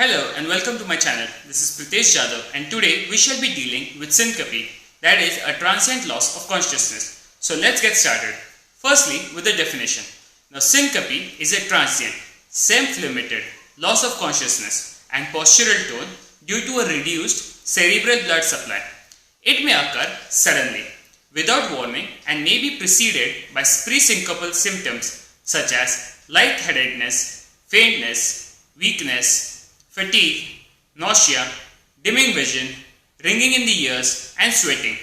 Hello and welcome to my channel. This is Pritesh Jadhav and today we shall be dealing with syncope, that is a transient loss of consciousness. So let's get started. Firstly with the definition. Now syncope is a transient, self-limited loss of consciousness and postural tone due to a reduced cerebral blood supply. It may occur suddenly, without warning, and may be preceded by pre-syncopal symptoms such as lightheadedness, faintness, weakness, fatigue, nausea, dimming vision, ringing in the ears, and sweating.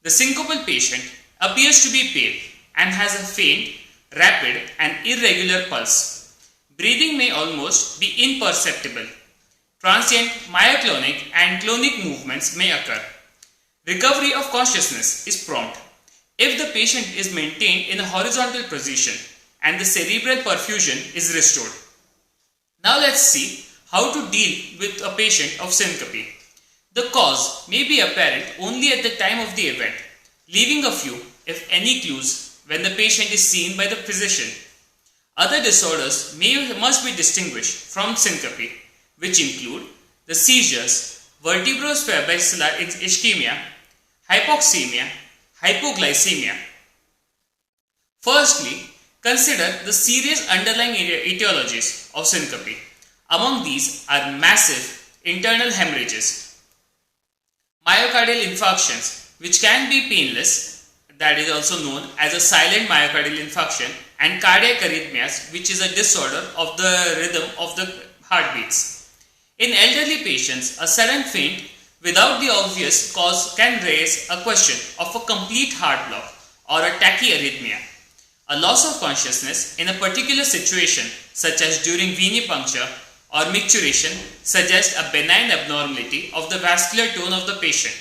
The syncopal patient appears to be pale and has a faint, rapid, and irregular pulse. Breathing may almost be imperceptible. Transient myoclonic and clonic movements may occur. Recovery of consciousness is prompt if the patient is maintained in a horizontal position and the cerebral perfusion is restored. Now let's see how to deal with a patient of syncope. The cause may be apparent only at the time of the event, leaving a few, if any, clues when the patient is seen by the physician. Other disorders must be distinguished from syncope, which include the seizures, vertebrobasilar ischemia, hypoxemia, hypoglycemia. Firstly, consider the serious underlying etiologies of syncope. Among these are massive internal hemorrhages, myocardial infarctions which can be painless, that is also known as a silent myocardial infarction, and cardiac arrhythmias, which is a disorder of the rhythm of the heartbeats. In elderly patients, a sudden faint without the obvious cause can raise a question of a complete heart block or a tachyarrhythmia. A loss of consciousness in a particular situation, such as during venipuncture or micturition, suggests a benign abnormality of the vascular tone of the patient.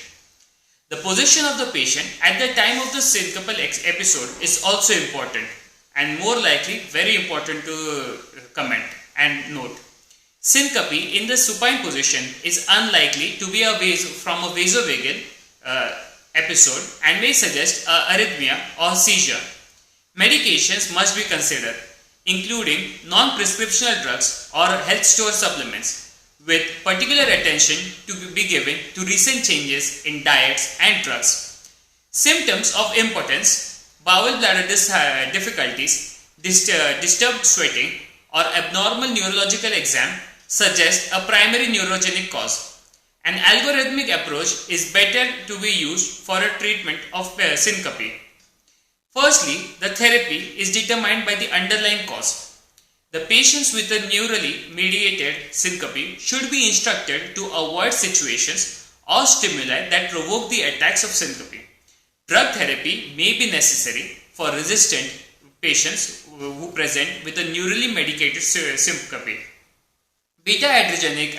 The position of the patient at the time of the syncopal episode is also important and more likely very important to comment and note. Syncope in the supine position is unlikely to be from a vasovagal episode and may suggest arrhythmia or seizure. Medications must be considered, including non-prescriptional drugs or health store supplements, with particular attention to be given to recent changes in diets and drugs. Symptoms of impotence, bowel bladder difficulties, disturbed sweating, or abnormal neurological exam suggest a primary neurogenic cause. An algorithmic approach is better to be used for a treatment of syncope. Firstly, the therapy is determined by the underlying cause. The patients with a neurally mediated syncope should be instructed to avoid situations or stimuli that provoke the attacks of syncope. Drug therapy may be necessary for resistant patients who present with a neurally medicated syncope. Beta-adrenergic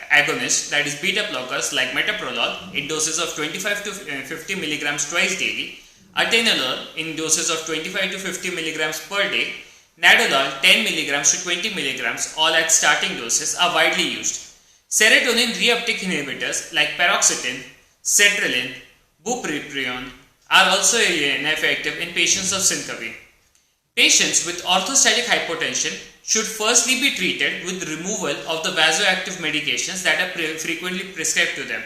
agonists, that is beta blockers like metoprolol in doses of 25 to 50 mg twice daily, atenolol in doses of 25 to 50 mg per day, nadolol 10 mg to 20 mg, all at starting doses, are widely used. Serotonin reuptake inhibitors like paroxetine, sertraline, bupropion are also ineffective in patients of syncope. Patients with orthostatic hypotension should firstly be treated with removal of the vasoactive medications that are frequently prescribed to them.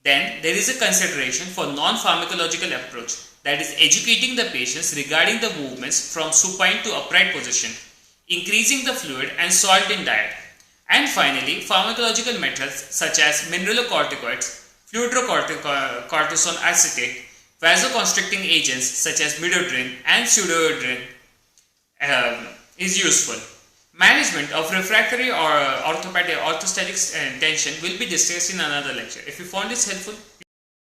Then there is a consideration for non-pharmacological approach, that is educating the patients regarding the movements from supine to upright position, increasing the fluid and salt in diet, and finally pharmacological methods such as mineralocorticoids, fludrocortisone acetate, vasoconstricting agents such as midodrine and pseudoephedrine is useful. Management of refractory or orthostatic tension will be discussed in another lecture. If you found this helpful,